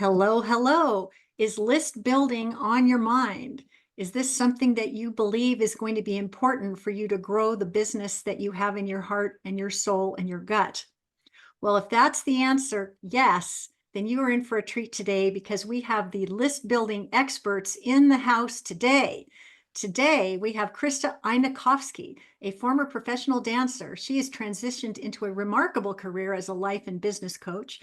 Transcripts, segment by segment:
Hello, hello. Is list building on your mind? Is this something that you believe is going to be important for you to grow the business that you have in your heart and your soul and your gut? Well, if that's the answer, yes, then you are in for a treat today because we have the list building experts in the house today. Today, we have Krista Einakovsky, a former professional dancer. She has transitioned into a remarkable career as a life and business coach.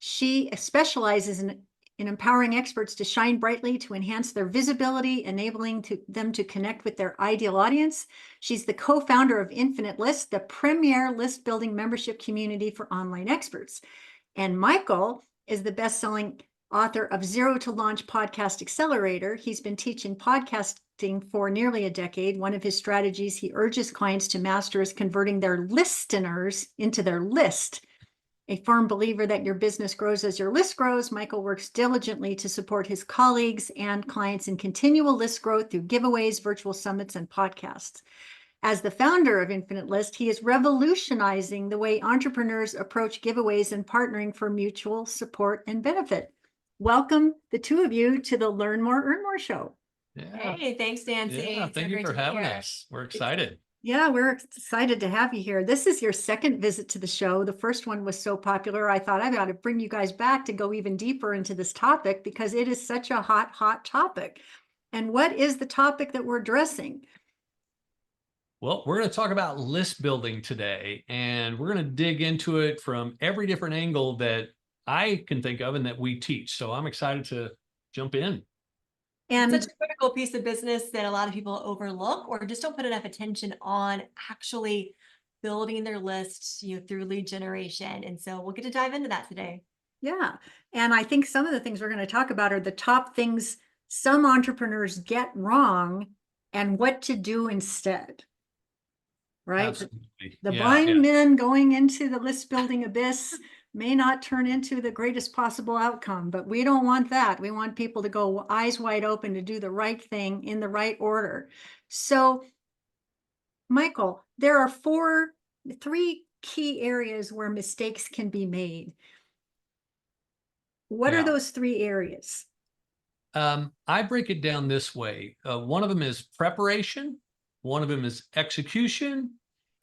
She specializes in empowering experts to shine brightly, to enhance their visibility, enabling them to connect with their ideal audience. She's the co-founder of Infinite List, the premier list building membership community for online experts. And Michael is the best-selling author of Zero to Launch Podcast Accelerator. He's been teaching podcasting for nearly a decade. One of his strategies he urges clients to master is converting their listeners into their list. A firm believer that your business grows as your list grows, Michael works diligently to support his colleagues and clients in continual list growth through giveaways, virtual summits, and podcasts. As the founder of Infinite List, he is revolutionizing the way entrepreneurs approach giveaways and partnering for mutual support and benefit. Welcome, the two of you, to the Learn More, Earn More show. Yeah. Hey, thanks, Nancy. Yeah, thank you for having us. We're excited. Yeah, we're excited to have you here. This is your second visit to the show. The first one was so popular, I thought I've got to bring you guys back to go even deeper into this topic because it is such a hot topic. And what is the topic that we're addressing? Well, we're going to talk about list building today, and we're going to dig into it from every different angle that I can think of and that we teach. So I'm excited to jump in. And such a critical piece of business that a lot of people overlook or just don't put enough attention on actually building their lists, through lead generation. And so we'll get to dive into that today. Yeah. And I think some of the things we're going to talk about are the top things some entrepreneurs get wrong and what to do instead. Right? Absolutely. The blind men going into the list building abyss may not turn into the greatest possible outcome, but we don't want that. We want people to go eyes wide open to do the right thing in the right order. So, Michael, there are three key areas where mistakes can be made. What are those three areas? I break it down this way. One of them is preparation. One of them is execution.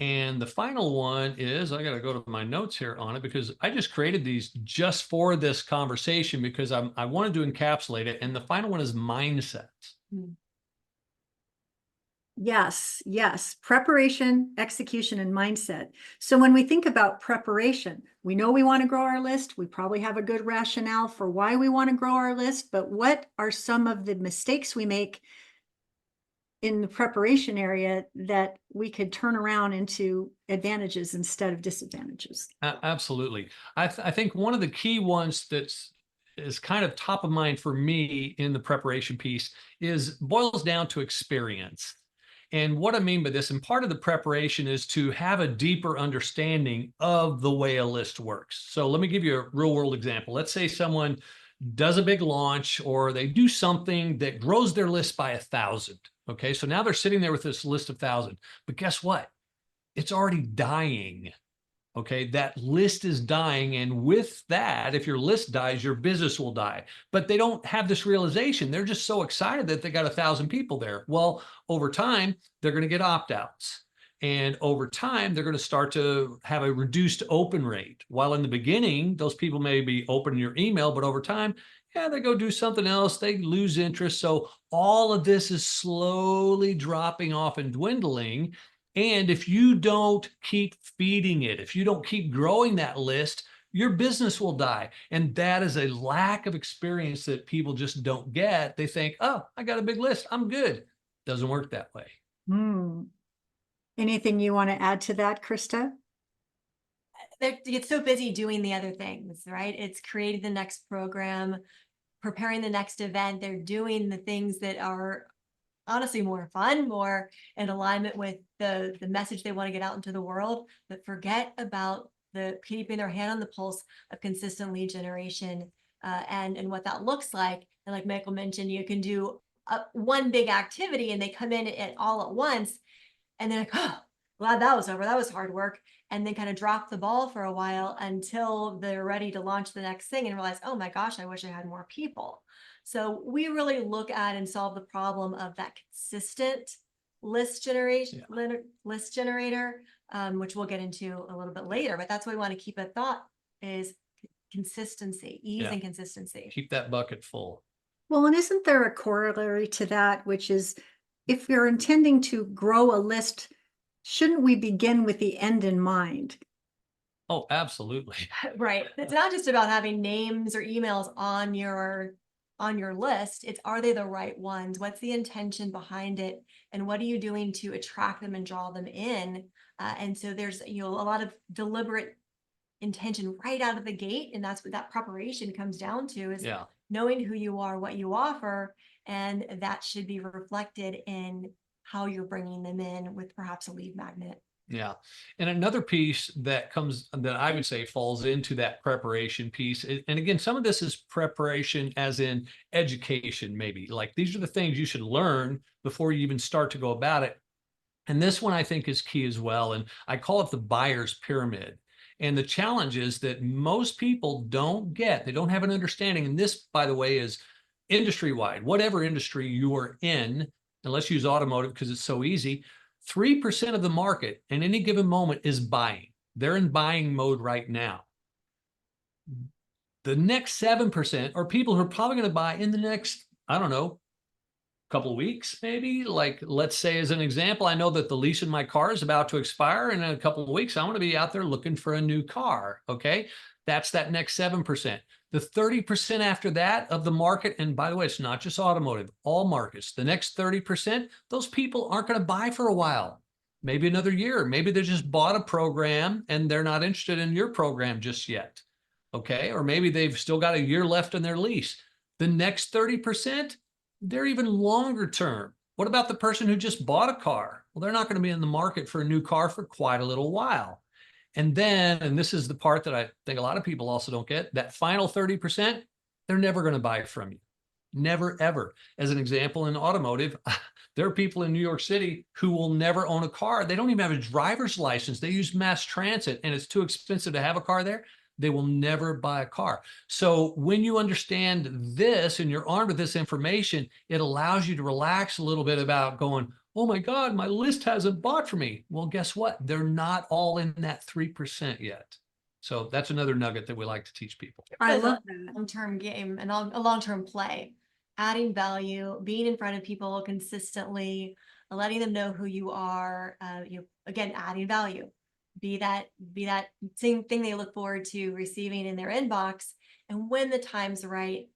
And the final one is, I got to go to my notes here on it because I just created these just for this conversation because I wanted to encapsulate it. And the final one is mindset. Yes. Preparation, execution, and mindset. So when we think about preparation, we know we want to grow our list. We probably have a good rationale for why we want to grow our list, but what are some of the mistakes we make in the preparation area that we could turn around into advantages instead of disadvantages? Absolutely. I think one of the key ones is kind of top of mind for me in the preparation piece boils down to experience. And what I mean by this, and part of the preparation is to have a deeper understanding of the way a list works. So let me give you a real world example. Let's say someone does a big launch or they do something that grows their list by 1,000. Okay, so now they're sitting there with this list of 1,000, but guess what? It's already dying. Okay, that list is dying. And with that, if your list dies, your business will die. But they don't have this realization. They're just so excited that they got 1,000 people there. Well, over time, they're going to get opt-outs. And over time, they're going to start to have a reduced open rate. While in the beginning, those people may be opening your email, but over time, they go do something else. They lose interest. So all of this is slowly dropping off and dwindling. And if you don't keep feeding it, if you don't keep growing that list, your business will die. And that is a lack of experience that people just don't get. They think, oh, I got a big list, I'm good. Doesn't work that way. Anything you want to add to that, Krista? They get so busy doing the other things, right? It's creating the next program, preparing the next event. They're doing the things that are honestly more fun, more in alignment with the message they want to get out into the world, but forget about the keeping their hand on the pulse of consistent lead generation and what that looks like. And like Michael mentioned, you can do one big activity and they come in all at once and they're like, oh, glad that was over. That was hard work. And then kind of drop the ball for a while until they're ready to launch the next thing and realize, oh my gosh, I wish I had more people. So we really look at and solve the problem of that consistent list generation, list generator, which we'll get into a little bit later. But that's what we want to keep a thought is consistency, ease and consistency. Keep that bucket full. Well, and isn't there a corollary to that, which is if you're intending to grow a list, shouldn't we begin with the end in mind? Oh, absolutely. Right. It's not just about having names or emails on your list. It's, are they the right ones? What's the intention behind it? And what are you doing to attract them and draw them in? And so there's, a lot of deliberate intention right out of the gate. And that's what that preparation comes down to, is knowing who you are, what you offer, and that should be reflected in how you're bringing them in with perhaps a lead magnet. Yeah. And another piece that I would say falls into that preparation piece. And again, some of this is preparation as in education, maybe like these are the things you should learn before you even start to go about it. And this one I think is key as well. And I call it the buyer's pyramid. And the challenge is that most people don't get, they don't have an understanding. And this, by the way, is industry wide, whatever industry you are in, and let's use automotive because it's so easy. 3% of the market in any given moment is buying. They're in buying mode right now. The next 7% are people who are probably going to buy in the next, I don't know, couple of weeks, maybe. Like, let's say as an example, I know that the lease in my car is about to expire, and in a couple of weeks, I want to be out there looking for a new car. Okay. That's that next 7%. The 30% after that of the market, and by the way, it's not just automotive, all markets, the next 30%, those people aren't going to buy for a while, maybe another year. Maybe they just bought a program and they're not interested in your program just yet. Okay. Or maybe they've still got a year left in their lease. The next 30%, they're even longer term. What about the person who just bought a car? Well, they're not going to be in the market for a new car for quite a little while. And then, and this is the part that I think a lot of people also don't get, that final 30%, they're never going to buy from you. Never, ever. As an example, in automotive, there are people in New York City who will never own a car. They don't even have a driver's license. They use mass transit, and it's too expensive to have a car there. They will never buy a car. So when you understand this and you're armed with this information, it allows you to relax a little bit about going, oh my God, my list hasn't bought for me. Well, guess what? They're not all in that 3% yet. So that's another nugget that we like to teach people. I love that. Long-term game and a long-term play, adding value, being in front of people consistently, letting them know who you are, again, adding value. Be that same thing they look forward to receiving in their inbox. And when the time's right,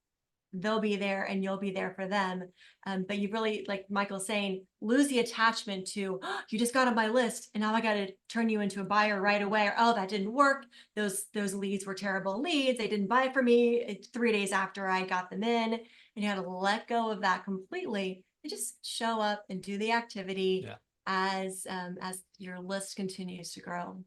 they'll be there and you'll be there for them. But you really, like Michael's saying, lose the attachment to, oh, you just got on my list and now I got to turn you into a buyer right away. Or, oh, that didn't work. Those leads were terrible leads. They didn't buy for me 3 days after I got them in. And you had to let go of that completely and just show up and do the activity. Yeah. As your list continues to grow.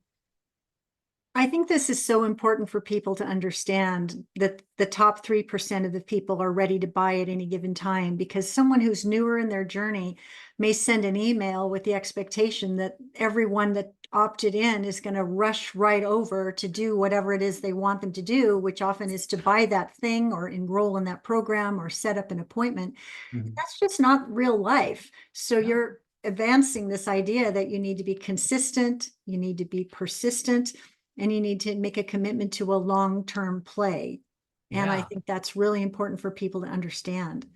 I think this is so important for people to understand that the top 3% of the people are ready to buy at any given time, because someone who's newer in their journey may send an email with the expectation that everyone that opted in is going to rush right over to do whatever it is they want them to do, which often is to buy that thing or enroll in that program or set up an appointment. Mm-hmm. That's just not real life. So you're advancing this idea that you need to be consistent, you need to be persistent, and you need to make a commitment to a long-term play. And I think that's really important for people to understand.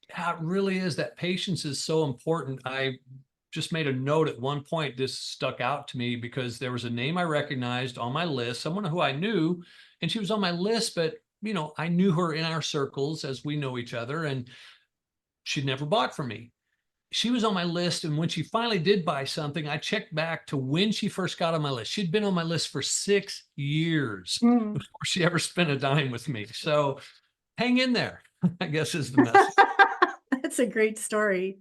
Yeah, it really is. That patience is so important. I just made a note at one point. This stuck out to me because there was a name I recognized on my list, someone who I knew, and she was on my list, but I knew her in our circles as we know each other, and she'd never bought from me. She was on my list, and when she finally did buy something, I checked back to when she first got on my list. She'd been on my list for 6 years before she ever spent a dime with me. So hang in there, I guess is the message. That's a great story.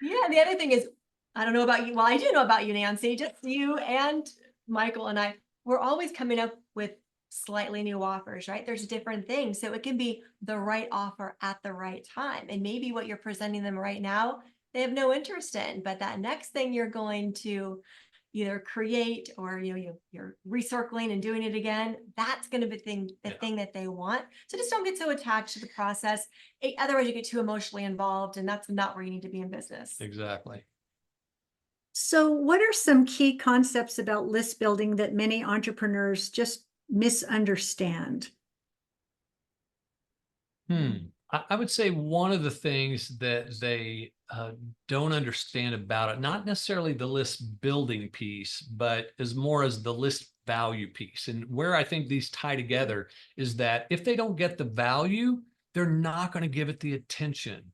Yeah, the other thing is, I don't know about you. Well, I do know about you, Nancy. Just you and Michael and I, we're always coming up with slightly new offers, right? There's different things. So it can be the right offer at the right time. And maybe what you're presenting them right now, they have no interest in, but that next thing you're going to either create or you're recircling and doing it again, that's going to be the thing that they want. So just don't get so attached to the process. Otherwise you get too emotionally involved, and that's not where you need to be in business. Exactly. So what are some key concepts about list building that many entrepreneurs just misunderstand? I would say one of the things that they don't understand about it, not necessarily the list building piece, but as more as the list value piece. And where I think these tie together is that if they don't get the value, they're not going to give it the attention.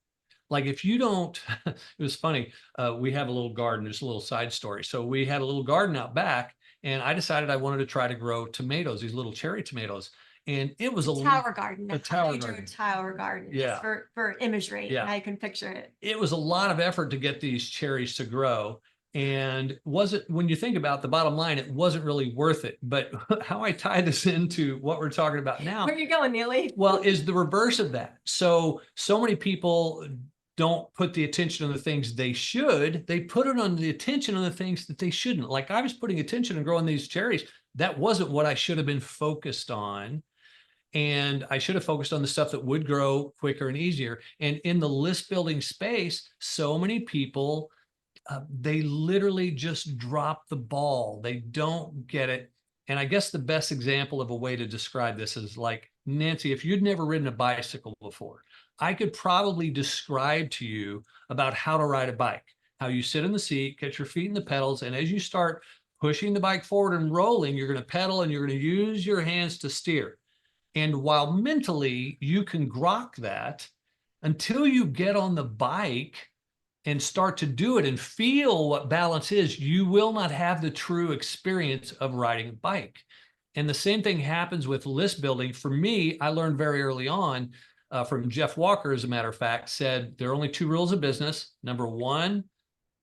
Like if you don't, it was funny. We have a little garden, just a little side story. So we had a little garden out back, and I decided I wanted to try to grow tomatoes, these little cherry tomatoes. And it was a tower garden. A tower garden. Tower garden. Yeah. For imagery. Yeah. Now you can picture it. It was a lot of effort to get these cherries to grow. And when you think about the bottom line, it wasn't really worth it. But how I tie this into what we're talking about now. Where are you going, Neeley? Well, is the reverse of that. So many people don't put the attention on the things they should. They put it on the attention on the things that they shouldn't. Like I was putting attention on growing these cherries. That wasn't what I should have been focused on. And I should have focused on the stuff that would grow quicker and easier. And in the list building space, so many people, they literally just drop the ball. They don't get it. And I guess the best example of a way to describe this is like, Nancy, if you'd never ridden a bicycle before, I could probably describe to you about how to ride a bike, how you sit in the seat, get your feet in the pedals. And as you start pushing the bike forward and rolling, you're going to pedal and you're going to use your hands to steer. And while mentally you can grok that, until you get on the bike and start to do it and feel what balance is, you will not have the true experience of riding a bike. And the same thing happens with list building. For me, I learned very early on from Jeff Walker, as a matter of fact, said there are only 2 rules of business. Number 1,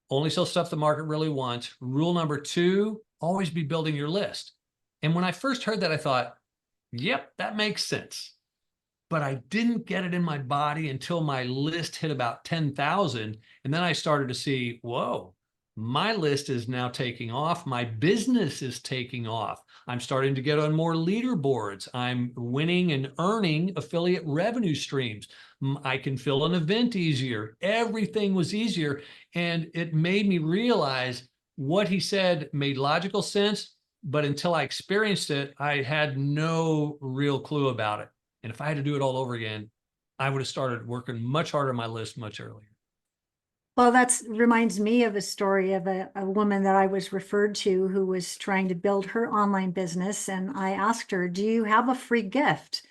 only sell stuff the market really wants. Rule number 2, always be building your list. And when I first heard that, I thought, yep, that makes sense. But I didn't get it in my body until my list hit about 10,000. And then I started to see, whoa, my list is now taking off. My business is taking off. I'm starting to get on more leaderboards. I'm winning and earning affiliate revenue streams. I can fill an event easier. Everything was easier. And it made me realize what he said made logical sense. But until I experienced it, I had no real clue about it. And if I had to do it all over again, I would have started working much harder on my list much earlier. Well, that reminds me of a story of a woman that I was referred to who was trying to build her online business. And I asked her, do you have a free gift?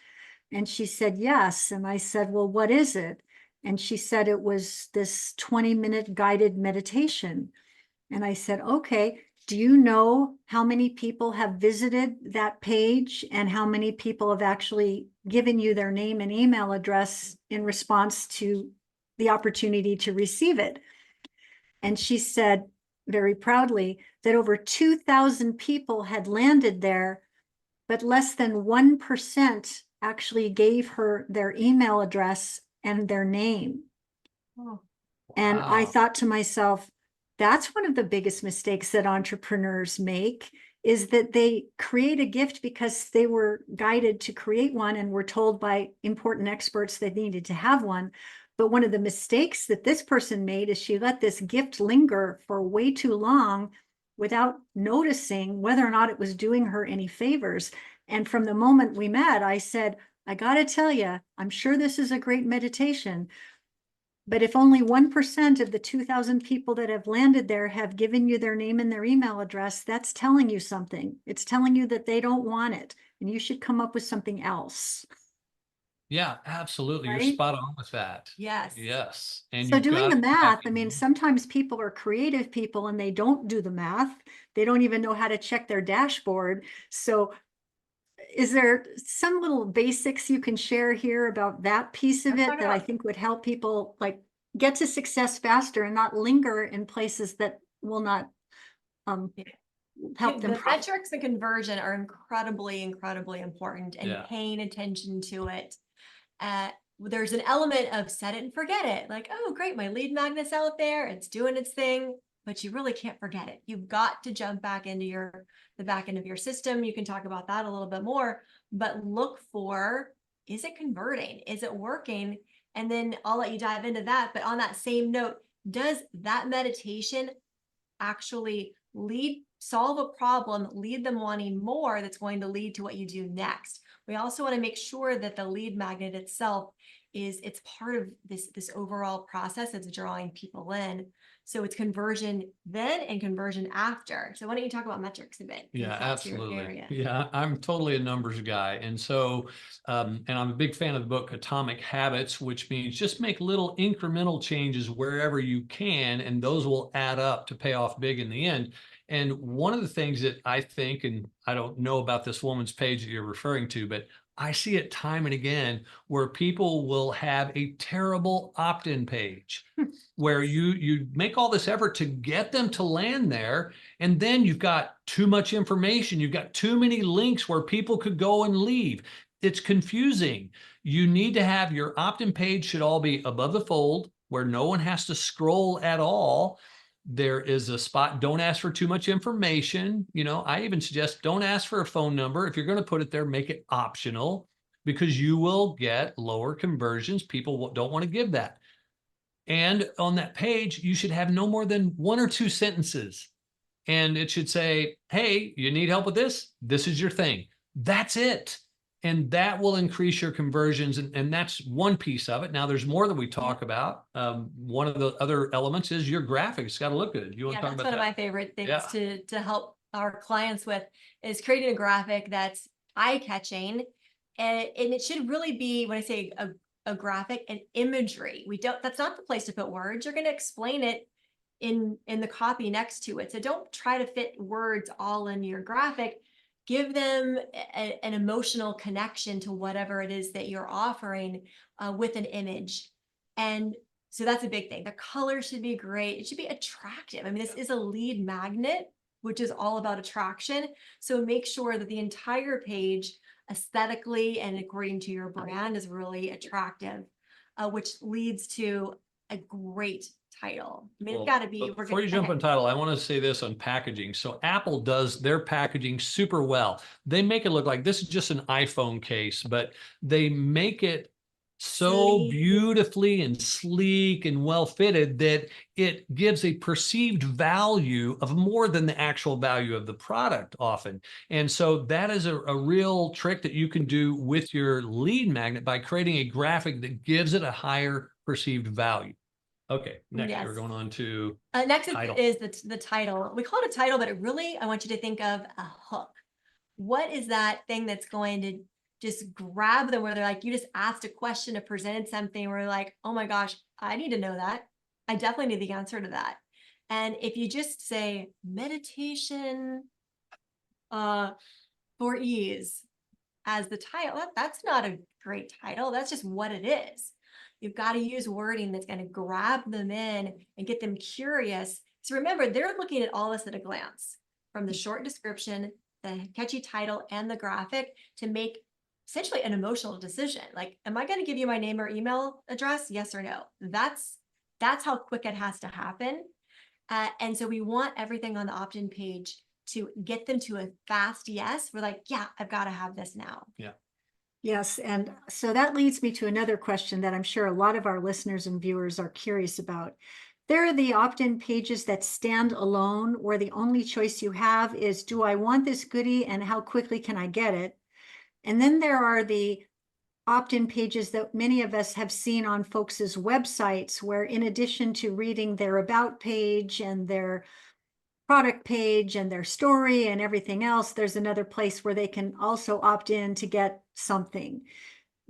And she said, yes. And I said, well, what is it? And she said it was this 20-minute guided meditation. And I said, okay. Do you know how many people have visited that page and how many people have actually given you their name and email address in response to the opportunity to receive it? And she said very proudly that over 2,000 people had landed there, but less than 1% actually gave her their email address and their name. Oh. And Wow. I thought to myself, that's one of the biggest mistakes that entrepreneurs make, is that they create a gift because they were guided to create one and were told by important experts they needed to have one. But one of the mistakes that this person made is she let this gift linger for way too long without noticing whether or not it was doing her any favors. And from the moment we met, I said, I got to tell you, I'm sure this is a great meditation. But if only 1% of the 2,000 people that have landed there have given you their name and their email address, that's telling you something. It's telling you that they don't want it, and you should come up with something else. Yeah, absolutely. Right? You're spot on with that. Yes. Yes. And so doing the math, I mean, mean, sometimes people are creative people and they don't do the math. They don't even know how to check their dashboard. So is there some little basics you can share here about that piece of it that I think would help people like get to success faster and not linger in places that will not help them? The metrics and conversion are incredibly important, and Yeah. paying attention to it. There's an element of set it and forget it. Like, oh, great, my lead magnet's out there. It's doing its thing. but you really can't forget it. You've got to jump back into the back end of your system. You can talk about that a little bit more, but look for, is it converting? Is it working? And then I'll let you dive into that. But on that same note, does that meditation actually solve a problem, lead them wanting more, that's going to lead to what you do next? We also want to make sure that the lead magnet itself it's part of this overall process that's drawing people in. So it's conversion then and conversion after. So why don't you talk about metrics a bit? Yeah, That's your absolutely. area. Yeah, I'm totally a numbers guy. And so, and I'm a big fan of the book Atomic Habits, which means just make little incremental changes wherever you can, and those will add up to pay off big in the end. And one of the things that I think, and I don't know about this woman's page that you're referring to, but I see it time and again where people will have a terrible opt-in page where you make all this effort to get them to land there, and then you've got too much information. You've got too many links where people could go and leave. It's confusing. You need to have your opt-in page should all be above the fold where no one has to scroll at all. There is a spot, don't ask for too much information. I even suggest don't ask for a phone number. If you're going to put it there, make it optional, because you will get lower conversions. People don't want to give that. And on that page, you should have no more than 1 or 2 sentences. And it should say, hey, you need help with this? This is your thing. That's it. And that will increase your conversions. And that's one piece of it. Now, there's more that we talk about. One of the other elements is your graphics. It's got to look good. You want to talk That's about one that? of my favorite things to help our clients with, is creating a graphic that's eye-catching. And it should really be, when I say a graphic, an imagery. That's not the place to put words. You're going to explain it in the copy next to it. So don't try to fit words all in your graphic. Give them an emotional connection to whatever it is that you're offering with an image. And so that's a big thing. The color should be great. It should be attractive. I mean, this is a lead magnet, which is all about attraction. So make sure that the entire page aesthetically and according to your brand is really attractive, which leads to a great title. I mean, it's got to be. Before you jump on title, I want to say this on packaging. So Apple does their packaging super well. They make it look like this is just an iPhone case, but they make it so beautifully and sleek and well fitted that it gives a perceived value of more than the actual value of the product often. And so that is a real trick that you can do with your lead magnet by creating a graphic that gives it a higher perceived value. Okay, next we're going on to next title. is the title. We call it a title, but I want you to think of a hook. What is that thing that's going to just grab them, where they're like, you just asked a question or presented something where you're like, oh my gosh, I need to know that. I definitely need the answer to that. And if you just say meditation for ease as the title, that's not a great title. That's just what it is. You've got to use wording that's going to grab them in and get them curious. So remember, they're looking at all this at a glance, from the short description, the catchy title, and the graphic, to make essentially an emotional decision. Like, am I going to give you my name or email address? Yes or no? That's how quick it has to happen. And so we want everything on the opt-in page to get them to a fast yes. We're like, yeah, I've got to have this now. Yeah. Yes. And so that leads me to another question that I'm sure a lot of our listeners and viewers are curious about. There are the opt-in pages that stand alone, where the only choice you have is, do I want this goodie and how quickly can I get it? And then there are the opt-in pages that many of us have seen on folks' websites, where in addition to reading their about page and their product page and their story and everything else, there's another place where they can also opt in to get something.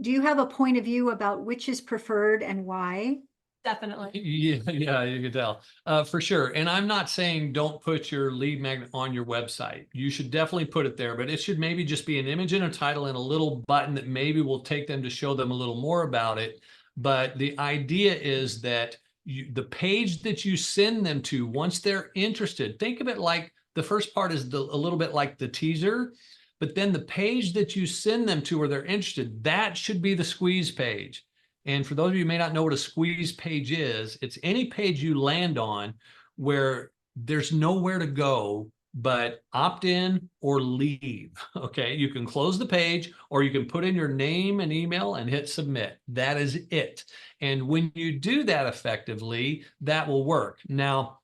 Do you have a point of view about which is preferred and why? Definitely. Yeah, you can tell for sure. And I'm not saying don't put your lead magnet on your website. You should definitely put it there, but it should maybe just be an image and a title and a little button that maybe will take them to show them a little more about it. But the idea is that the page that you send them to, once they're interested, think of it like the first part is a little bit like the teaser, but then the page that you send them to where they're interested, that should be the squeeze page. And for those of you who may not know what a squeeze page is, it's any page you land on where there's nowhere to go but opt in or leave. Okay. You can close the page or you can put in your name and email and hit submit. That is it. And when you do that effectively, that will work. Now,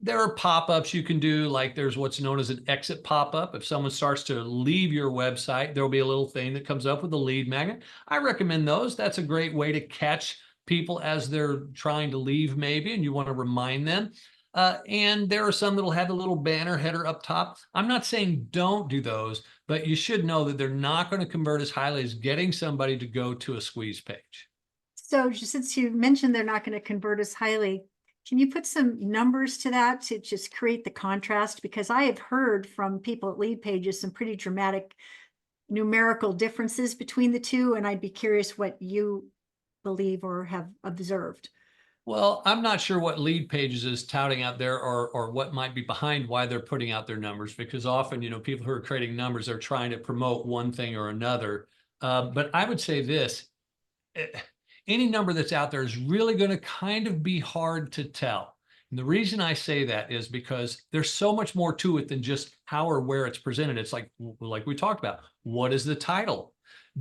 there are pop-ups you can do, like there's what's known as an exit pop-up. If someone starts to leave your website, there'll be a little thing that comes up with a lead magnet. I recommend those. That's a great way to catch people as they're trying to leave maybe, and you want to remind them. And there are some that'll have a little banner header up top. I'm not saying don't do those, but you should know that they're not going to convert as highly as getting somebody to go to a squeeze page. So since you mentioned they're not going to convert as highly, can you put some numbers to that to just create the contrast? Because I have heard from people at Lead Pages some pretty dramatic numerical differences between the two, and I'd be curious what you believe or have observed. Well, I'm not sure what Lead Pages is touting out there or what might be behind why they're putting out their numbers, because often, people who are creating numbers are trying to promote one thing or another. But I would say this, any number that's out there is really going to kind of be hard to tell. And the reason I say that is because there's so much more to it than just how or where it's presented. It's like we talked about, what is the title?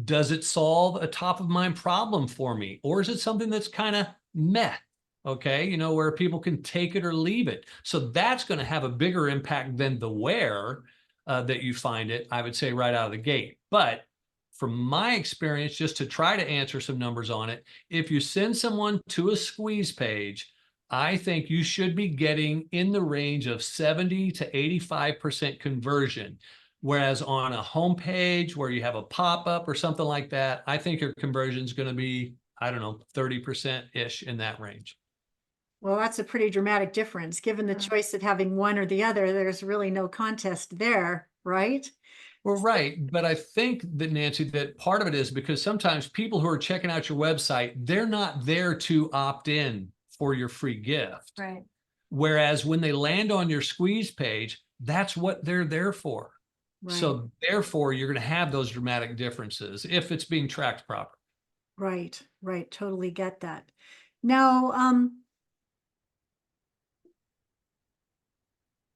Does it solve a top of mind problem for me? Or is it something that's kind of meh? Okay, where people can take it or leave it. So that's going to have a bigger impact than the where that you find it, I would say, right out of the gate. But from my experience, just to try to answer some numbers on it, if you send someone to a squeeze page, I think you should be getting in the range of 70 to 85% conversion. Whereas on a homepage where you have a pop-up or something like that, I think your conversion is going to be, 30%-ish in that range. Well, that's a pretty dramatic difference. Given the choice of having one or the other, there's really no contest there, right? Well, right. But I think that, Nancy, that part of it is because sometimes people who are checking out your website, they're not there to opt in for your free gift. Right. Whereas when they land on your squeeze page, that's what they're there for. Right. So therefore, you're going to have those dramatic differences if it's being tracked properly. Right, right. Totally get that. Now,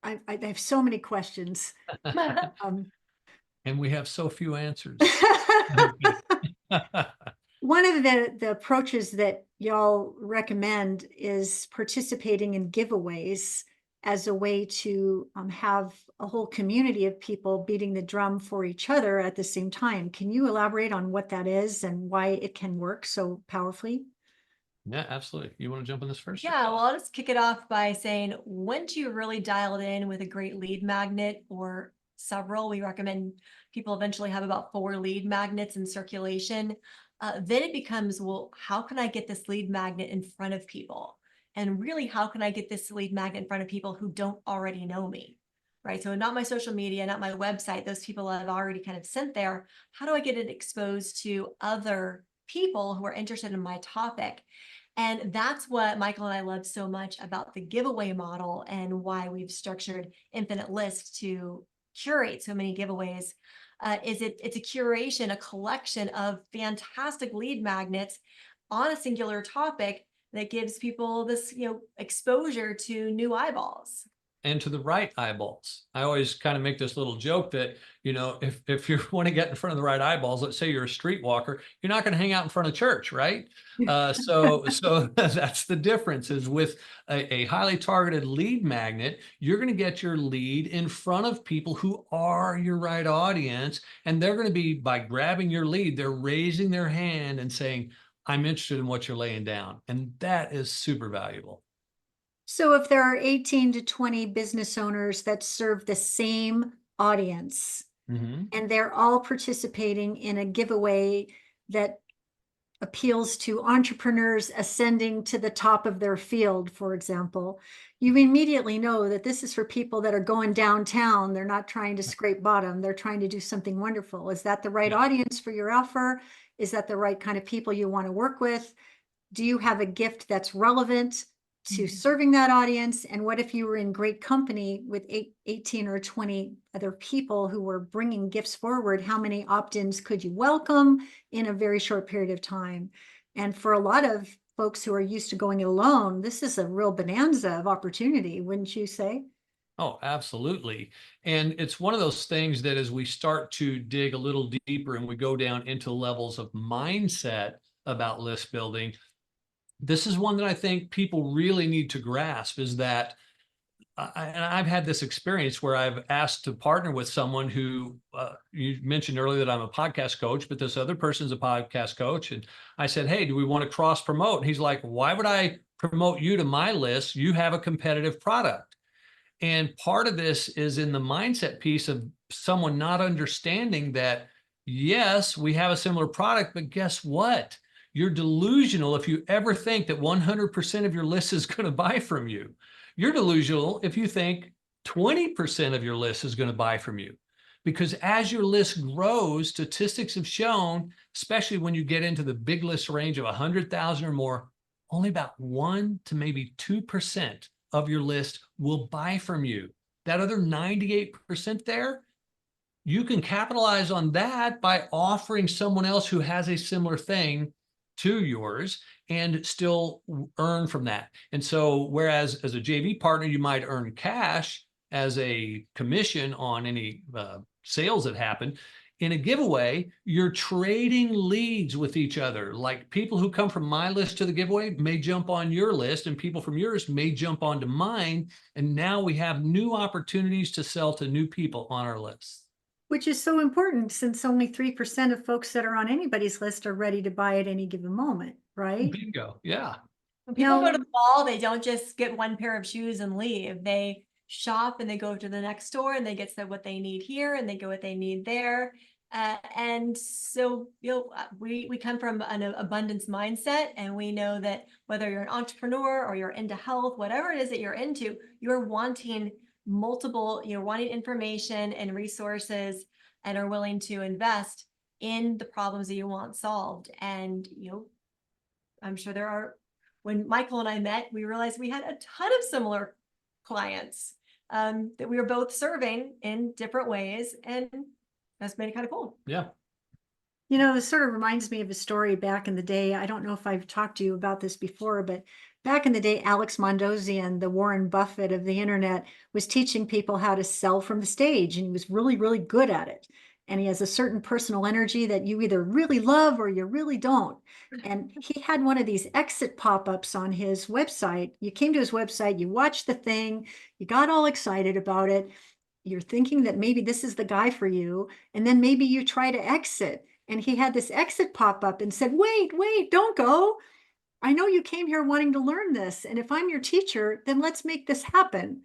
I have so many questions. And we have so few answers. One of the approaches that y'all recommend is participating in giveaways as a way to have a whole community of people beating the drum for each other at the same time. Can you elaborate on what that is and why it can work so powerfully? Yeah, absolutely. You want to jump on this first? Yeah, well, I'll just kick it off by saying, once you really dialed in with a great lead magnet or several, we recommend people eventually have about 4 lead magnets in circulation. Then it becomes, well, how can I get this lead magnet in front of people? And really, how can I get this lead magnet in front of people who don't already know me? Right. So not my social media, not my website, those people I've already kind of sent there. How do I get it exposed to other people who are interested in my topic? And that's what Michael and I love so much about the giveaway model and why we've structured Infinite List to curate so many giveaways. It's a curation, a collection of fantastic lead magnets on a singular topic that gives people this, exposure to new eyeballs. And to the right eyeballs. I always kind of make this little joke that, if you want to get in front of the right eyeballs, let's say you're a streetwalker, you're not going to hang out in front of church, right? So that's the difference is with a highly targeted lead magnet, you're going to get your lead in front of people who are your right audience. And they're going to be, by grabbing your lead, they're raising their hand and saying, I'm interested in what you're laying down. And that is super valuable. So if there are 18 to 20 business owners that serve the same audience, and they're all participating in a giveaway that appeals to entrepreneurs ascending to the top of their field, for example, you immediately know that this is for people that are going downtown. They're not trying to scrape bottom. They're trying to do something wonderful. Is that the right audience for your offer? Is that the right kind of people you want to work with? Do you have a gift that's relevant to serving that audience? And what if you were in great company with 18 or 20 other people who were bringing gifts forward? How many opt-ins could you welcome in a very short period of time? And for a lot of folks who are used to going it alone, this is a real bonanza of opportunity, wouldn't you say? Oh, absolutely. And it's one of those things that as we start to dig a little deeper and we go down into levels of mindset about list building, this is one that I think people really need to grasp is that and I've had this experience where I've asked to partner with someone who you mentioned earlier that I'm a podcast coach, but this other person's a podcast coach. And I said, hey, do we want to cross promote? And he's like, why would I promote you to my list? You have a competitive product. And part of this is in the mindset piece of someone not understanding that, yes, we have a similar product, but guess what? You're delusional if you ever think that 100% of your list is going to buy from you. You're delusional if you think 20% of your list is going to buy from you. Because as your list grows, statistics have shown, especially when you get into the big list range of 100,000 or more, only about 1 to maybe 2% of your list will buy from you. That other 98% there, you can capitalize on that by offering someone else who has a similar thing to yours and still earn from that. And so, whereas as a JV partner, you might earn cash as a commission on any sales that happen. In a giveaway, you're trading leads with each other. Like people who come from my list to the giveaway may jump on your list, and people from yours may jump onto mine. And now we have new opportunities to sell to new people on our list. Which is so important since only 3% of folks that are on anybody's list are ready to buy at any given moment, right? Bingo. Yeah. When people Now, go to the mall, they don't just get one pair of shoes and leave. They shop and they go to the next store and they get what they need here and they get what they need there. And so, we come from an abundance mindset, and we know that whether you're an entrepreneur or you're into health, whatever it is that you're into, you're wanting you're wanting information and resources and are willing to invest in the problems that you want solved. And, I'm sure when Michael and I met, we realized we had a ton of similar clients that we were both serving in different ways. And that's made it kind of cool. Yeah. This sort of reminds me of a story back in the day. I don't know if I've talked to you about this before, but back in the day, Alex Mondosian, the Warren Buffett of the internet, was teaching people how to sell from the stage, and he was really, really good at it. And he has a certain personal energy that you either really love or you really don't. And he had one of these exit pop-ups on his website. You came to his website, you watched the thing, you got all excited about it. You're thinking that maybe this is the guy for you. And then maybe you try to exit. And he had this exit pop up and said, wait, don't go. I know you came here wanting to learn this. And if I'm your teacher, then let's make this happen.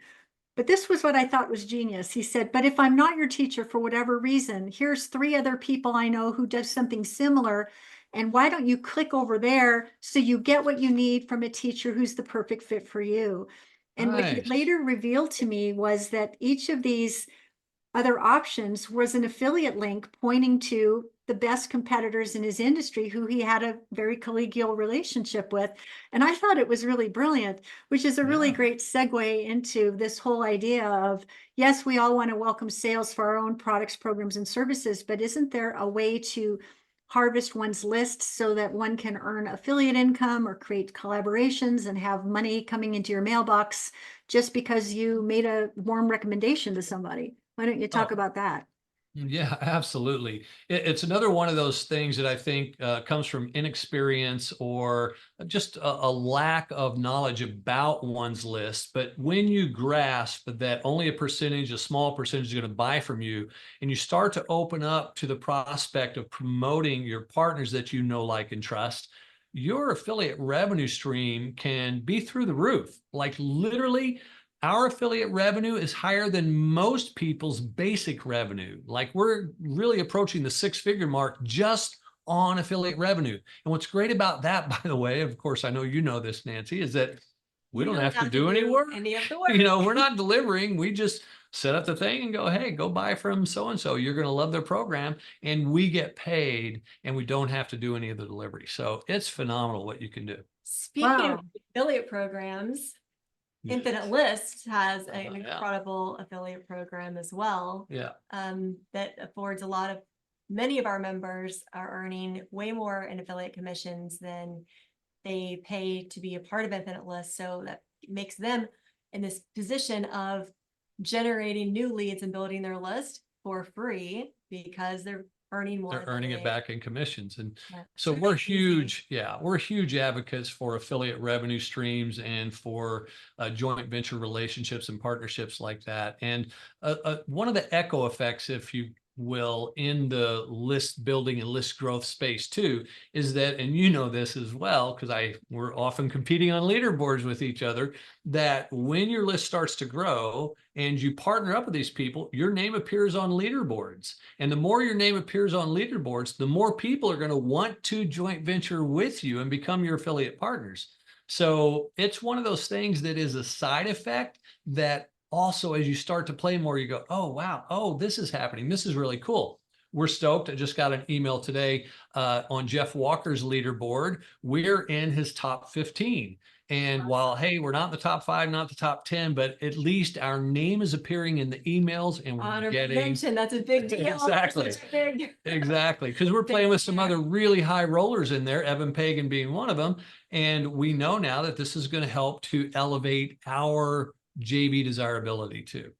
But this was what I thought was genius. He said, but if I'm not your teacher for whatever reason, here's 3 other people I know who does something similar. And why don't you click over there so you get what you need from a teacher who's the perfect fit for you? And what he Nice. later revealed to me was that each of these other options was an affiliate link pointing to the best competitors in his industry who he had a very collegial relationship with. And I thought it was really brilliant, which is a really Yeah. great segue into this whole idea of, yes, we all want to welcome sales for our own products, programs, and services, but isn't there a way to harvest one's list so that one can earn affiliate income or create collaborations and have money coming into your mailbox just because you made a warm recommendation to somebody? Why don't you talk Oh, about that? yeah, absolutely. It's another one of those things that I think comes from inexperience or just a lack of knowledge about one's list. But when you grasp that only a small percentage is going to buy from you, and you start to open up to the prospect of promoting your partners that you know, like, and trust, your affiliate revenue stream can be through the roof. Like literally, our affiliate revenue is higher than most people's basic revenue. Like we're really approaching the 6-figure mark just on affiliate revenue. And what's great about that, by the way, of course, I know you know this, Nancy, is that we don't have to do any work. Any of the work. We're not delivering. We just set up the thing and go, hey, go buy from so-and-so. You're going to love their program. And we get paid and we don't have to do any of the delivery. So it's phenomenal what you can do. Speaking of Wow. affiliate programs, Infinite Yes. List has an Yeah. incredible affiliate program as well. Yeah. That affords many of our members are earning way more in affiliate commissions than they pay to be a part of Infinite List. So that makes them in this position of generating new leads and building their list for free because they're earning more. They're earning it back in commissions. And Yeah. so we're huge. Yeah. We're huge advocates for affiliate revenue streams and for joint venture relationships and partnerships like that. And one of the echo effects, if you will, in the list building and list growth space too, is that, and you know this as well, because we're often competing on leaderboards with each other, that when your list starts to grow and you partner up with these people, your name appears on leaderboards. And the more your name appears on leaderboards, the more people are going to want to joint venture with you and become your affiliate partners. So it's one of those things that is a side effect that also, as you start to play more, you go, oh, wow, oh, this is happening. This is really cool. We're stoked. I just got an email today on Jeff Walker's leaderboard. We're in his top 15. And while, hey, we're not in the top 5, not the top 10, but at least our name is appearing in the emails and we're Honor getting. mention, that's a big deal. Exactly. Exactly. Because we're playing with some other really high rollers in there, Evan Pagan being one of them. And we know now that this is going to help to elevate our JV desirability too.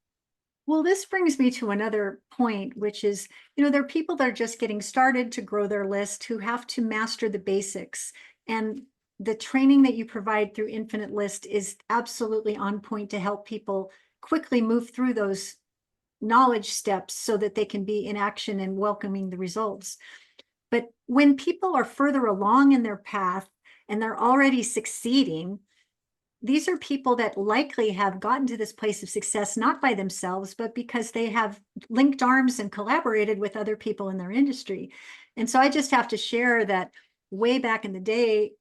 Well, this brings me to another point, which is, there are people that are just getting started to grow their list who have to master the basics. And the training that you provide through Infinite List is absolutely on point to help people quickly move through those knowledge steps so that they can be in action and welcoming the results. But when people are further along in their path and they're already succeeding, these are people that likely have gotten to this place of success, not by themselves, but because they have linked arms and collaborated with other people in their industry. And so I just have to share that way back in the day,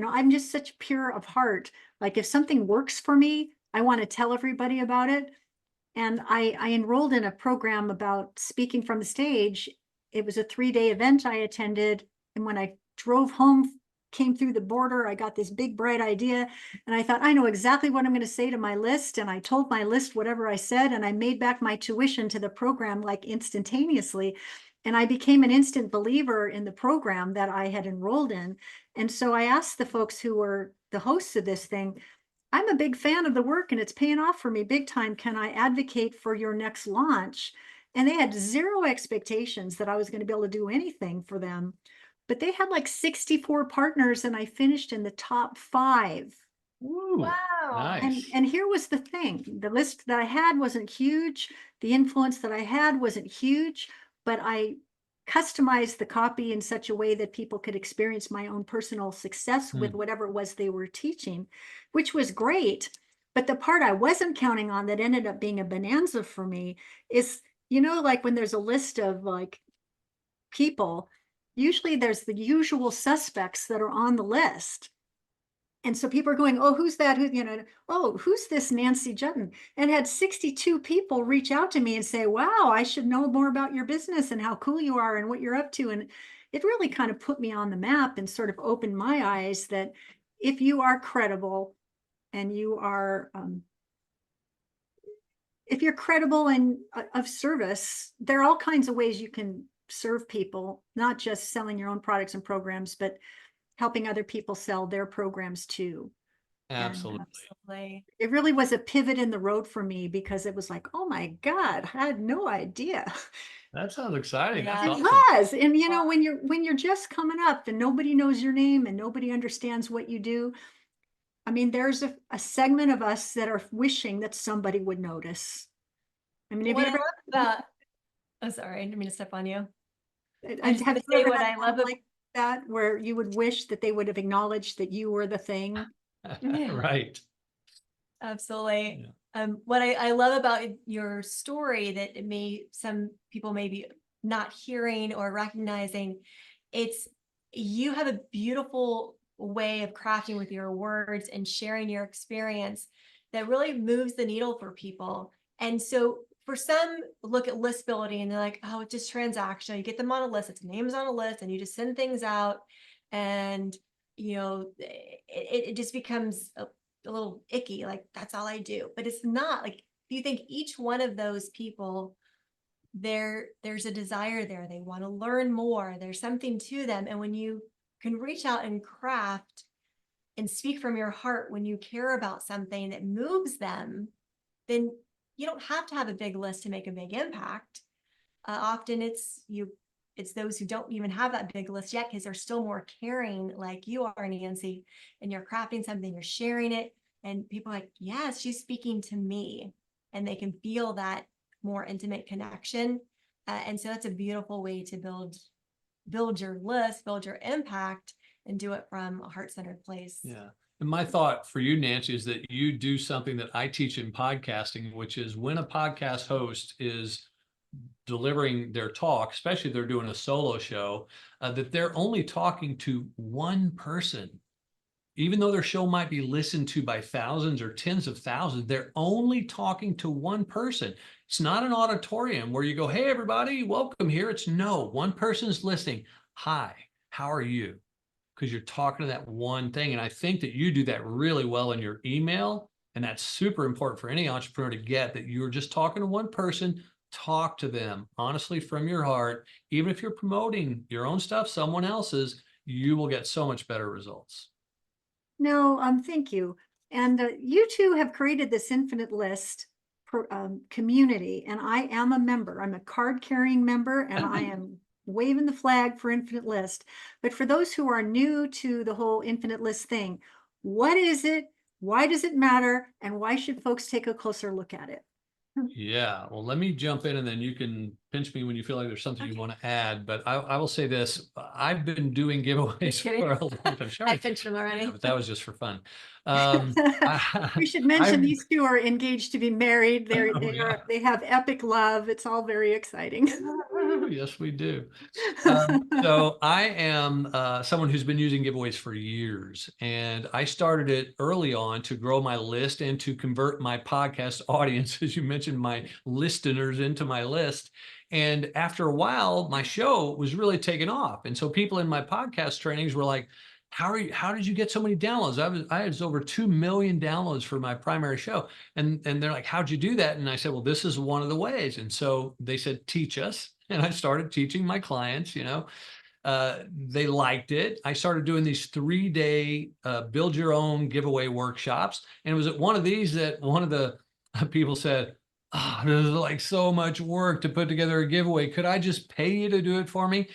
I'm just such pure of heart. Like if something works for me, I want to tell everybody about it. And I enrolled in a program about speaking from the stage. It was a 3-day event I attended. And when I drove home, came through the border, I got this big, bright idea. And I thought, I know exactly what I'm going to say to my list. And I told my list whatever I said, and I made back my tuition to the program like instantaneously. And I became an instant believer in the program that I had enrolled in. And so I asked the folks who were the hosts of this thing, I'm a big fan of the work and it's paying off for me big time. Can I advocate for your next launch? And they had zero expectations that I was going to be able to do anything for them. But they had like 64 partners and I finished in the top 5. Ooh, Wow. nice. And here was the thing. The list that I had wasn't huge. The influence that I had wasn't huge, but I customized the copy in such a way that people could experience my own personal success with whatever it was they were teaching, which was great. But the part I wasn't counting on that ended up being a bonanza for me is, like when there's a list of like people, usually there's the usual suspects that are on the list. And so people are going, oh, who's that? Oh, who's this Nancy Juetten? And had 62 people reach out to me and say, wow, I should know more about your business and how cool you are and what you're up to. And it really kind of put me on the map and sort of opened my eyes that if you are credible and you are, if you're credible and of service, there are all kinds of ways you can serve people, not just selling your own products and programs, but helping other people sell their programs too. Absolutely. It really was a pivot in the road for me because it was like, oh my God, I had no idea. That sounds exciting. Yeah. That's It awesome. was. And when you're just coming up and nobody knows your name and nobody understands what you do, I mean, there's a segment of us that are wishing that somebody would notice. I mean, What I love about, oh, sorry, I didn't mean to step on you. I just have want to you say ever what had I love like that where you would wish that they would have acknowledged that you were the thing? Right. Absolutely. Yeah. What I love about your story that some people may be not hearing or recognizing, it's you have a beautiful way of crafting with your words and sharing your experience that really moves the needle for people. And so for some look at list building and they're like, oh, it's just transactional. You get them on a list, it's names on a list, and you just send things out, and it just becomes a little icky, like that's all I do. But it's not. Like if you think each one of those people, there's a desire there, they want to learn more, there's something to them. And when you can reach out and craft and speak from your heart when you care about something that moves them, then you don't have to have a big list to make a big impact. Often it's those who don't even have that big list yet because they're still more caring, like you are, Nancy, and you're crafting something, you're sharing it, and people are like, yes, she's speaking to me, and they can feel that more intimate connection. And so that's a beautiful way to build your list, build your impact, and do it from a heart-centered place. Yeah. And my thought for you, Nancy, is that you do something that I teach in podcasting, which is when a podcast host is delivering their talk, especially if they're doing a solo show, that they're only talking to one person. Even though their show might be listened to by thousands or tens of thousands, they're only talking to one person. It's not an auditorium where you go, hey, everybody, welcome here. It's no, one person's listening. Hi, how are you? Because you're talking to that one thing. And I think that you do that really well in your email. And that's super important for any entrepreneur to get, that you're just talking to one person. Talk to them honestly from your heart. Even if you're promoting your own stuff, someone else's, you will get so much better results. No, thank you. And you two have created this infinite list community, and I am a member. I'm a card carrying member, and I am waving the flag for Infinite List. But for those who are new to the whole Infinite List thing, what is it? Why does it matter? And why should folks take a closer look at it? Yeah, well, let me jump in and then you can pinch me when you feel like there's something you want to add. But I will say this, I've been doing giveaways for a long time. Sure, I pinched them already. but that was just for fun. We should mention I've- these two are engaged to be married. Oh, yeah. They have epic love. It's all very exciting. Yes, we do. So I am someone who's been using giveaways for years, and I started it early on to grow my list and to convert my podcast audience, as you mentioned, my listeners into my list. And after a while, my show was really taking off. And so people in my podcast trainings were like, how did you get so many downloads? I had over 2 million downloads for my primary show. And they're like, how'd you do that? And I said, well, this is one of the ways. And so they said, teach us. And I started teaching my clients, they liked it. I started doing these 3-day build your own giveaway workshops. And it was at one of these that one of the people said, oh, this is like so much work to put together a giveaway. Could I just pay you to do it for me?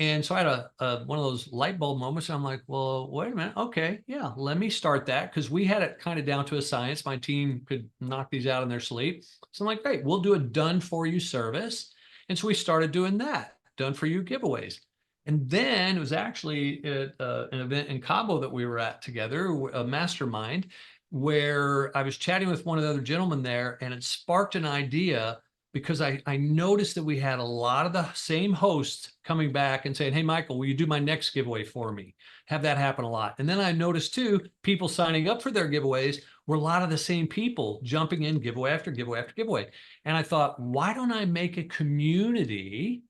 And so I had one of those light bulb moments. I'm like, well, wait a minute. Okay, yeah, let me start that, because we had it kind of down to a science. My team could knock these out in their sleep. So I'm like, great, we'll do a done for you service. And so we started doing that, done for you giveaways. And then it was actually at an event in Cabo that we were at together, a mastermind, where I was chatting with one of the other gentlemen there, and it sparked an idea, because I noticed that we had a lot of the same hosts coming back and saying, hey, Michael, will you do my next giveaway for me? Have that happen a lot. And then I noticed too, people signing up for their giveaways were a lot of the same people jumping in giveaway after giveaway after giveaway. And I thought, why don't I make a community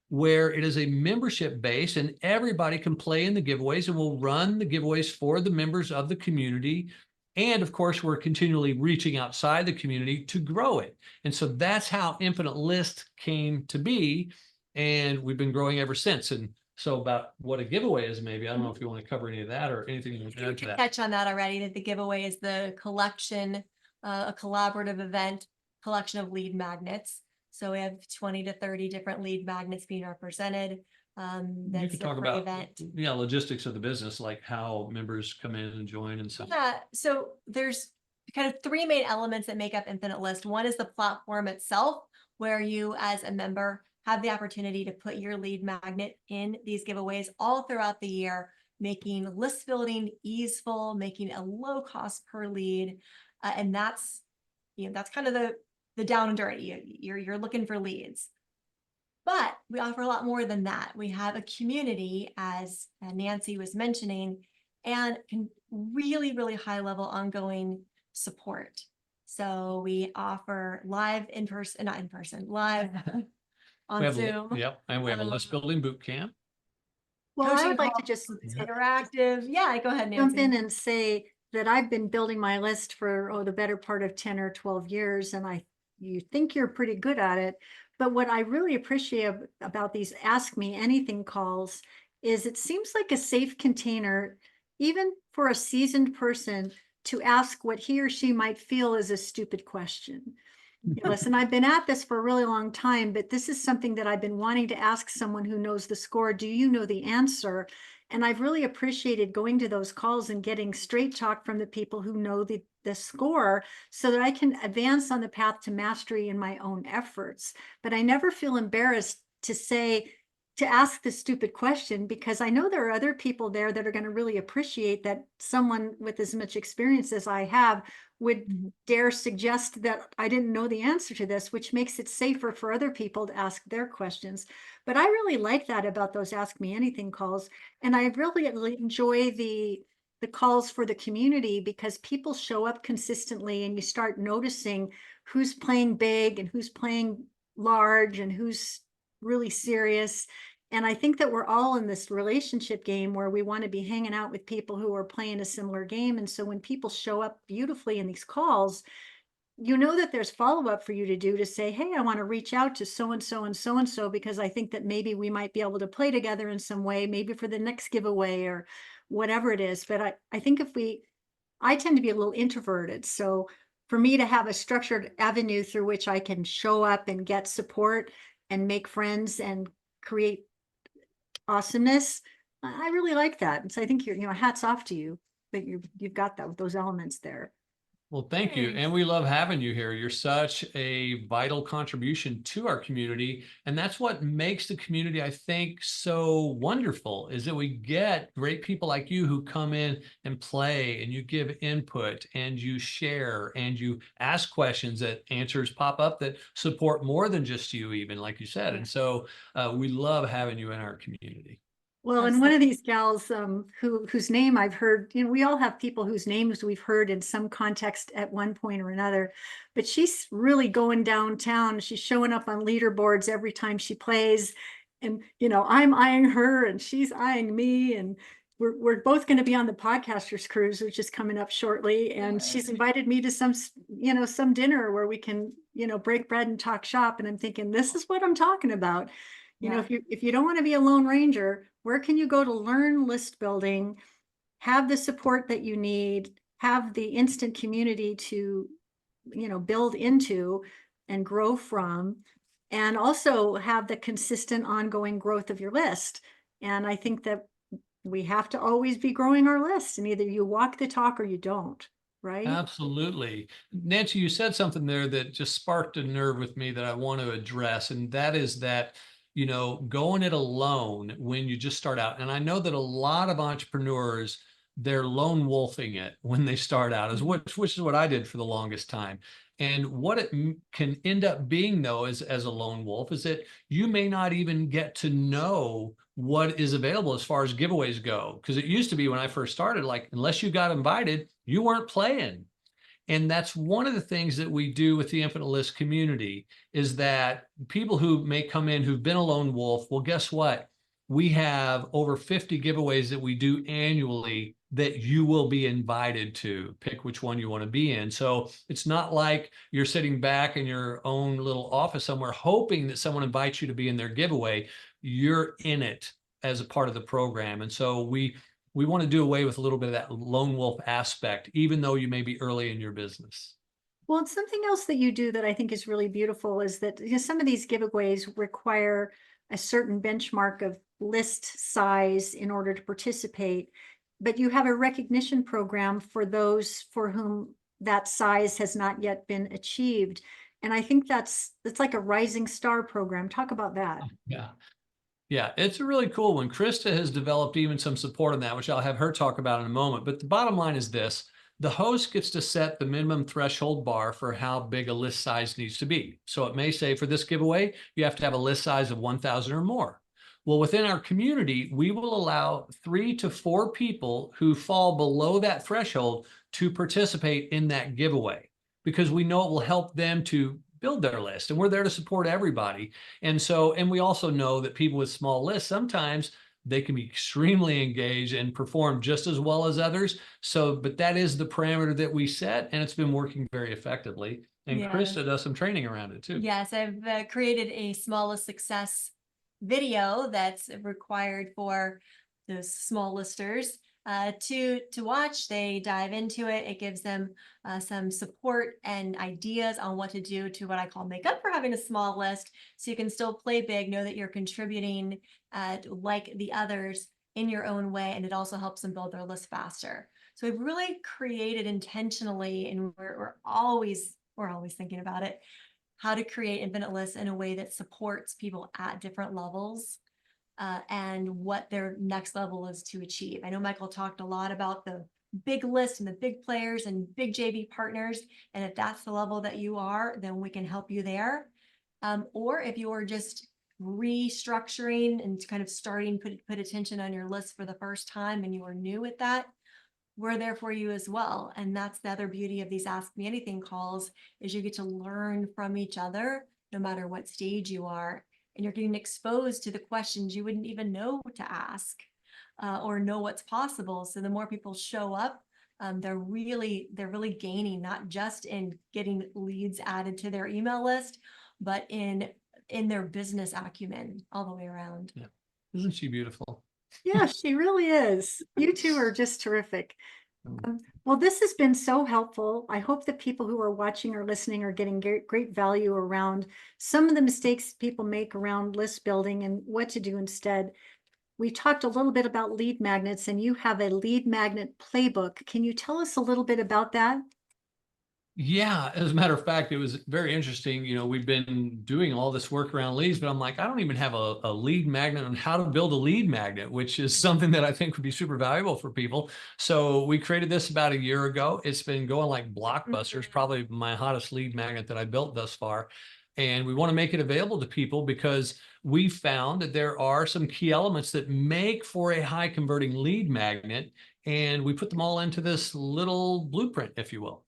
where it is a membership base and everybody can play in the giveaways, and we'll run the giveaways for the members of the community. And of course, we're continually reaching outside the community to grow it. And so that's how Infinite List came to be. And we've been growing ever since. And so about what a giveaway is, maybe, I don't know if you want to cover any of that or anything you want to add to that. Touch on that already, that the giveaway is the collection, a collaborative event, collection of lead magnets. So we have 20 to 30 different lead magnets being represented. You That's can a talk free about event. logistics of the business, like how members come in and join and so. Yeah, so there's kind of 3 main elements that make up Infinite List. One is the platform itself, where you as a member have the opportunity to put your lead magnet in these giveaways all throughout the year, making list building easeful, making a low cost per lead. And that's kind of the down and dirty. You're looking for leads. But we offer a lot more than that. We have a community, as Nancy was mentioning, and really, really high level ongoing support. So we offer live live on Zoom. Yep. And we have a list building boot camp. Well, I Coaching would like to calls, just it's interactive. Yeah, go ahead, jump Nancy. in and say that I've been building my list for the better part of 10 or 12 years, and you think you're pretty good at it. But what I really appreciate about these Ask Me Anything calls is it seems like a safe container, even for a seasoned person, to ask what he or she might feel is a stupid question. Listen, I've been at this for a really long time, but this is something that I've been wanting to ask someone who knows the score. Do you know the answer? And I've really appreciated going to those calls and getting straight talk from the people who know the score so that I can advance on the path to mastery in my own efforts. But I never feel embarrassed to say, to ask the stupid question, because I know there are other people there that are going to really appreciate that someone with as much experience as I have would Mhm. dare suggest that I didn't know the answer to this, which makes it safer for other people to ask their questions. But I really like that about those Ask Me Anything calls. And I really enjoy the calls for the community because people show up consistently and you start noticing who's playing big and who's playing large and who's really serious. And I think that we're all in this relationship game where we want to be hanging out with people who are playing a similar game. And so when people show up beautifully in these calls, you know that there's follow-up for you to do to say, hey, I want to reach out to so and so and so and so because I think that maybe we might be able to play together in some way, maybe for the next giveaway or whatever it is. But I think I tend to be a little introverted. So for me to have a structured avenue through which I can show up and get support and make friends and create awesomeness, I really like that. And so I think hats off to you that you've got that with those elements there. Well, thank you. Thanks. And we love having you here. You're such a vital contribution to our community. And that's what makes the community, I think, so wonderful is that we get great people like you who come in and play and you give input and you share and you ask questions that answers pop up that support more than just you, even like you said. Yeah. And so we love having you in our community. Well, and one of these gals whose name I've heard, we all have people whose names we've heard in some context at one point or another, but she's really going downtown. She's showing up on leaderboards every time she plays. And, I'm eyeing her and she's eyeing me. And we're both going to be on the podcasters cruise, which is coming up shortly. And she's invited me to some dinner where we can, break bread and talk shop. And I'm thinking, this is what I'm talking about. Yeah. If you don't want to be a lone ranger, where can you go to learn list building, have the support that you need, have the instant community to, build into and grow from, and also have the consistent ongoing growth of your list. And I think that we have to always be growing our list, and either you walk the talk or you don't, right? Absolutely. Nancy, you said something there that just sparked a nerve with me that I want to address. And that is that, going it alone when you just start out. And I know that a lot of entrepreneurs, they're lone wolfing it when they start out, which is what I did for the longest time. And what it can end up being, though, as a lone wolf, is that you may not even get to know what is available as far as giveaways go. Because it used to be when I first started, like, unless you got invited, you weren't playing. And that's one of the things that we do with the Infinite List community is that people who may come in who've been a lone wolf, well, guess what? We have over 50 giveaways that we do annually that you will be invited to. Pick which one you want to be in. So it's not like you're sitting back in your own little office somewhere hoping that someone invites you to be in their giveaway. You're in it as a part of the program. And so we want to do away with a little bit of that lone wolf aspect, even though you may be early in your business. Well, it's something else that you do that I think is really beautiful is that some of these giveaways require a certain benchmark of list size in order to participate, but you have a recognition program for those for whom that size has not yet been achieved. And I think that's like a rising star program. Talk about that. Yeah. Yeah, it's a really cool one. Krista has developed even some support on that, which I'll have her talk about in a moment. But the bottom line is this. The host gets to set the minimum threshold bar for how big a list size needs to be. So it may say for this giveaway, you have to have a list size of 1,000 or more. Well, within our community, we will allow 3 to 4 people who fall below that threshold to participate in that giveaway because we know it will help them to build their list, and we're there to support everybody. And we also know that people with small lists, sometimes they can be extremely engaged and perform just as well as others. But that is the parameter that we set, and it's been working very effectively. And Yeah. Krista does some training around it too. Yes, I've created a smallest success video that's required for those small listers. to watch. They dive into it. It gives them some support and ideas on what to do to what I call make up for having a small list. So you can still play big, know that you're contributing like the others in your own way. And it also helps them build their list faster. So we've really created intentionally, and we're always thinking about it, how to create infinite lists in a way that supports people at different levels. And what their next level is to achieve. I know Michael talked a lot about the big list and the big players and big JV partners. And if that's the level that you are, then we can help you there. Or if you are just restructuring and kind of starting, put attention on your list for the first time and you are new at that, we're there for you as well. And that's the other beauty of these Ask Me Anything calls, is you get to learn from each other, no matter what stage you are. And you're getting exposed to the questions you wouldn't even know to ask or know what's possible. So the more people show up, they're really gaining, not just in getting leads added to their email list, but in their business acumen all the way around. Yeah. Isn't she beautiful? Yeah, she really is. You two are just terrific. Well, this has been so helpful. I hope that people who are watching or listening are getting great value around some of the mistakes people make around list building and what to do instead. We talked a little bit about lead magnets, and you have a lead magnet playbook. Can you tell us a little bit about that? Yeah, as a matter of fact, it was very interesting. We've been doing all this work around leads, but I'm like, I don't even have a lead magnet on how to build a lead magnet, which is something that I think would be super valuable for people. So we created this about a year ago. It's been going like blockbusters, probably my hottest lead magnet that I built thus far. And we want to make it available to people because we found that there are some key elements that make for a high converting lead magnet. And we put them all into this little blueprint, if you will.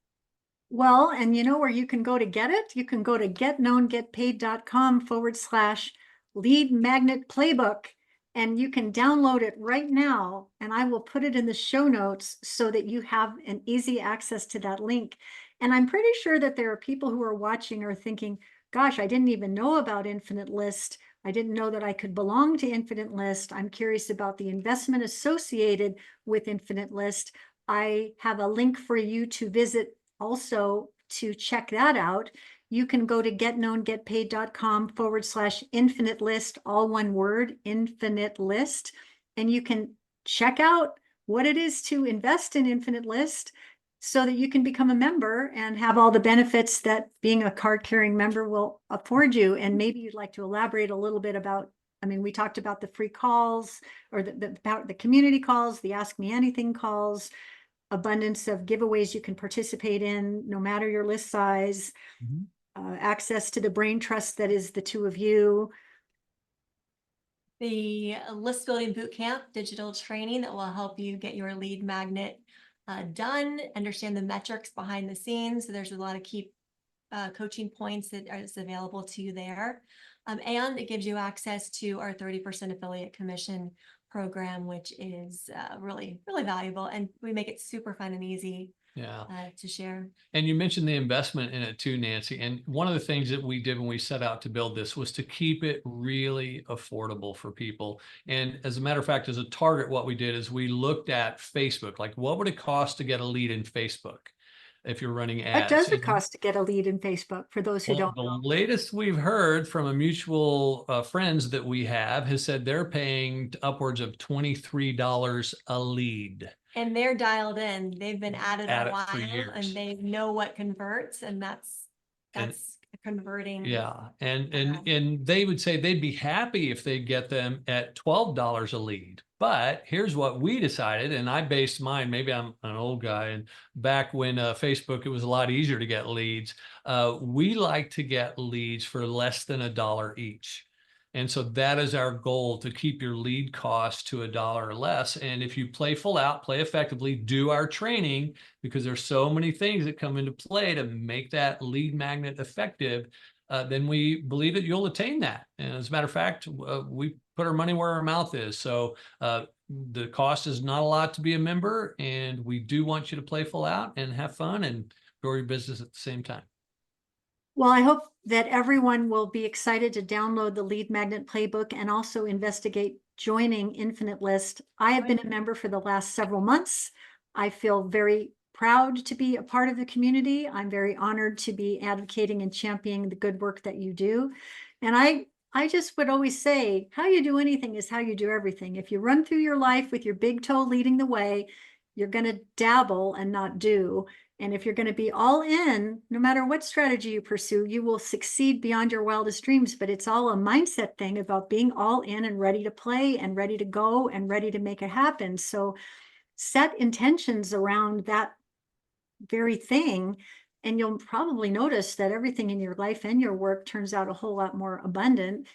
Well, and you know where you can go to get it? You can go to getknowngetpaid.com/lead magnet playbook, and you can download it right now. And I will put it in the show notes so that you have an easy access to that link. And I'm pretty sure that there are people who are watching or thinking, gosh, I didn't even know about Infinite List. I didn't know that I could belong to Infinite List. I'm curious about the investment associated with Infinite List. I have a link for you to visit also to check that out. You can go to getknowngetpaid.com/infinite list, all one word, infinite list, and you can check out what it is to invest in Infinite List so that you can become a member and have all the benefits that being a card-carrying member will afford you. And maybe you'd like to elaborate a little bit about, I mean, we talked about the free calls or the community calls, the Ask Me Anything calls, abundance of giveaways you can participate in, no matter your list size, access to the brain trust that is the two of you. The list building bootcamp digital training that will help you get your lead magnet done, understand the metrics behind the scenes. So there's a lot of key coaching points that is available to you there. And it gives you access to our 30% affiliate commission program, which is really valuable, and we make it super fun and easy to share. And you mentioned the investment in it too, Nancy. And one of the things that we did when we set out to build this was to keep it really affordable for people. And as a matter of fact, as a target, what we did is we looked at Facebook, like what would it cost to get a lead in Facebook if you're running ads? What does it cost to get a lead in Facebook, for those who don't know? The latest we've heard from a mutual friends that we have has said they're paying upwards of $23 a lead. And they're dialed in. They've been at it a while, for years. and they know what converts, and that's converting. Yeah, and they would say they'd be happy if they get them at $12 a lead. But here's what we decided, and I based mine, maybe I'm an old guy, and back when Facebook, it was a lot easier to get leads. We like to get leads for less than $1 each. And so that is our goal, to keep your lead cost to $1 or less. And if you play full out, play effectively, do our training, because there's so many things that come into play to make that lead magnet effective, then we believe that you'll attain that. And as a matter of fact, we put our money where our mouth is. So the cost is not a lot to be a member, and we do want you to play full out and have fun and grow your business at the same time. Well, I hope that everyone will be excited to download the Lead Magnet Playbook and also investigate joining Infinite List. I have been a member for the last several months. I feel very proud to be a part of the community. I'm very honored to be advocating and championing the good work that you do. And I just would always say, how you do anything is how you do everything. If you run through your life with your big toe leading the way, you're going to dabble and not do. And if you're going to be all in, no matter what strategy you pursue, you will succeed beyond your wildest dreams. But it's all a mindset thing about being all in and ready to play and ready to go and ready to make it happen. So set intentions around that very thing, and you'll probably notice that everything in your life and your work turns out a whole lot more abundant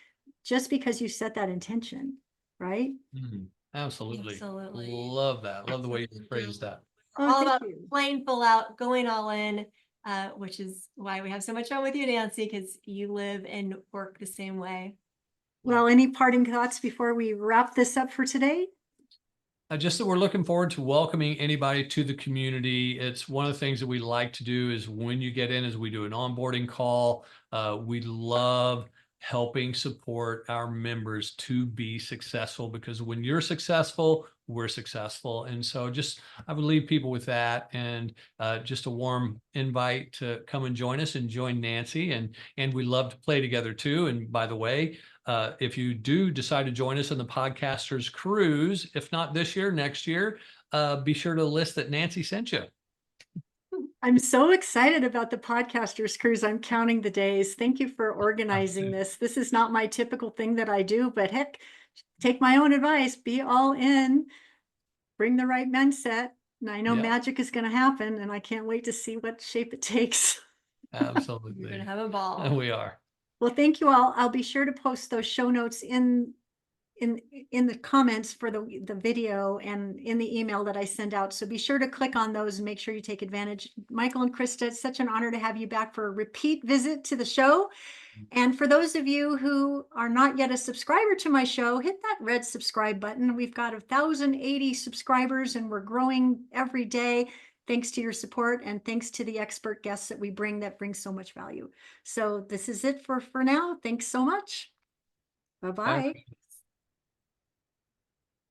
just because you set that intention, right? Absolutely. Absolutely. Love that. Love the way you phrased that. Oh, All thank about you. playing full out, going all in, which is why we have so much fun with you, Nancy, because you live and work the same way. Well, any parting thoughts before we wrap this up for today? Just that we're looking forward to welcoming anybody to the community. It's one of the things that we like to do is when you get in, is we do an onboarding call. We love helping support our members to be successful, because when you're successful, we're successful. And so just, I would leave people with that, and just a warm invite to come and join us and join Nancy. And we love to play together too. And by the way, if you do decide to join us in the Podcasters Cruise, if not this year, next year, be sure to list that Nancy sent you. I'm so excited about the Podcasters Cruise. I'm counting the days. Thank you for organizing this. This is not my typical thing that I do, but heck, take my own advice, be all in, bring the right mindset. And I know Yeah. magic is going to happen, and I can't wait to see what shape it takes. You're Absolutely. going to have a ball. And we are. Well, thank you all. I'll be sure to post those show notes in the comments for the video and in the email that I send out. So be sure to click on those and make sure you take advantage. Michael and Krista, it's such an honor to have you back for a repeat visit to the show. And for those of you who are not yet a subscriber to my show, hit that red subscribe button. We've got 1,080 subscribers and we're growing every day, thanks to your support and thanks to the expert guests that we bring that bring so much value. So this is it for now. Thanks so much. Bye-bye.